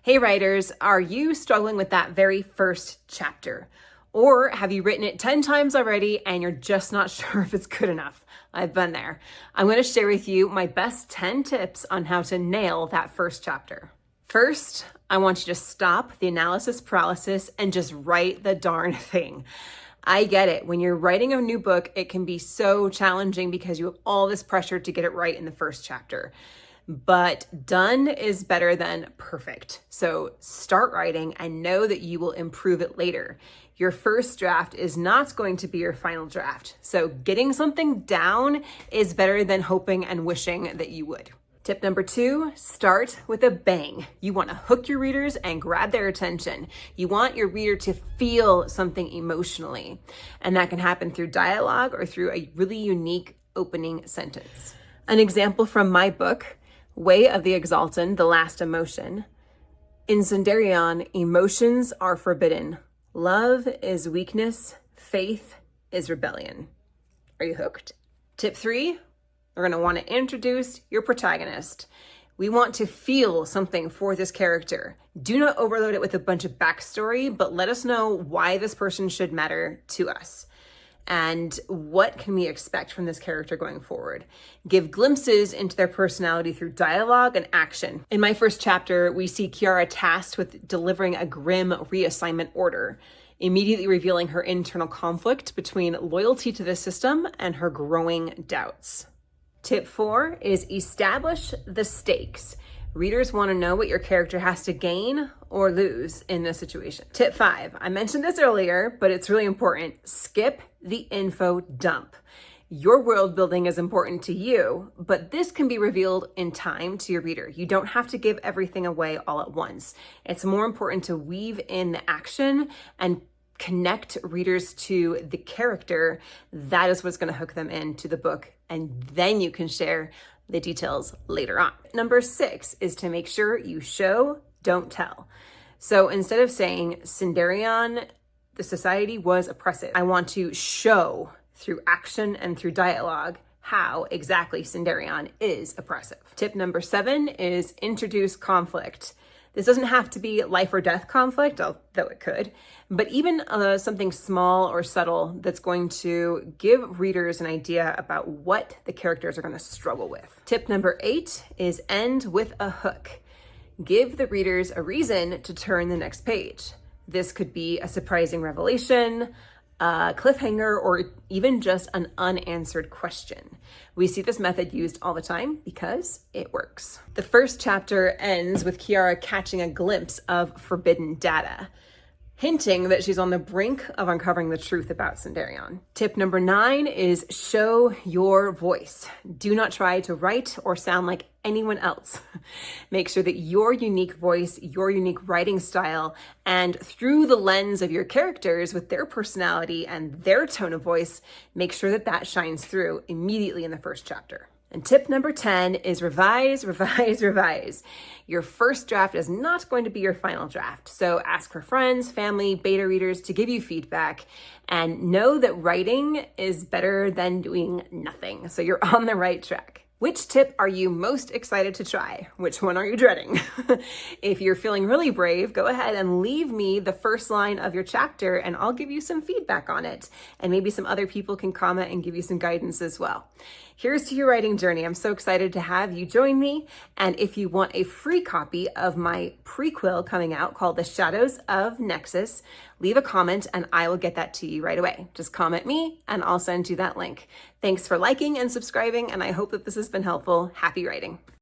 Hey writers, are you struggling with that very first chapter? Or have you written it 10 times already and you're just not sure if it's good enough? I've been there. I'm going to share with you my best 10 tips on how to nail that first chapter. First, I want you to stop the analysis paralysis and just write the darn thing. I get it. When you're writing a new book, it can be so challenging because you have all this pressure to get it right in the first chapter. But done is better than perfect. So start writing and know that you will improve it later. Your first draft is not going to be your final draft. So getting something down is better than hoping and wishing that you would. Tip number 2, start with a bang. You want to hook your readers and grab their attention. You want your reader to feel something emotionally. And that can happen through dialogue or through a really unique opening sentence. An example from my book, Way of the Exalted, The Last Emotion. In Sundarian, emotions are forbidden. Love is weakness. Faith is rebellion. Are you hooked? Tip 3, we're going to want to introduce your protagonist. We want to feel something for this character. Do not overload it with a bunch of backstory, but let us know why this person should matter to us. And what can we expect from this character going forward? Give glimpses into their personality through dialogue and action. In my first chapter, we see Kiara tasked with delivering a grim reassignment order, immediately revealing her internal conflict between loyalty to the system and her growing doubts. Tip 4 is establish the stakes. Readers want to know what your character has to gain or lose in this situation. Tip 5, I mentioned this earlier, but it's really important. Skip the info dump. Your world building is important to you, but this can be revealed in time to your reader. You don't have to give everything away all at once. It's more important to weave in the action and connect readers to the character. That is what's going to hook them into the book, and then you can share the details later on. Number 6 is to make sure you show, don't tell. So instead of saying Sundarian, the society was oppressive, I want to show through action and through dialogue how exactly Sundarian is oppressive. Tip number 7 is introduce conflict. This doesn't have to be life or death conflict, though it could, but even something small or subtle that's going to give readers an idea about what the characters are going to struggle with. Tip number 8 is end with a hook. Give the readers a reason to turn the next page. This could be a surprising revelation, a cliffhanger, or even just an unanswered question. We see this method used all the time because it works. The first chapter ends with Kiara catching a glimpse of forbidden data, hinting that she's on the brink of uncovering the truth about Sundarian. Tip number 9 is show your voice. Do not try to write or sound like anyone else. Make sure that your unique voice, your unique writing style, and through the lens of your characters with their personality and their tone of voice, make sure that that shines through immediately in the first chapter. And tip number 10 is revise, revise, revise. Your first draft is not going to be your final draft. So ask for friends, family, beta readers to give you feedback, and know that writing is better than doing nothing. So you're on the right track. Which tip are you most excited to try? Which one are you dreading? If you're feeling really brave, go ahead and leave me the first line of your chapter and I'll give you some feedback on it. And maybe some other people can comment and give you some guidance as well. Here's to your writing journey. I'm so excited to have you join me. And if you want a free copy of my prequel coming out called The Shadows of Nexus, leave a comment and I will get that to you right away. Just comment me and I'll send you that link. Thanks for liking and subscribing, and I hope that this has been helpful. Happy writing.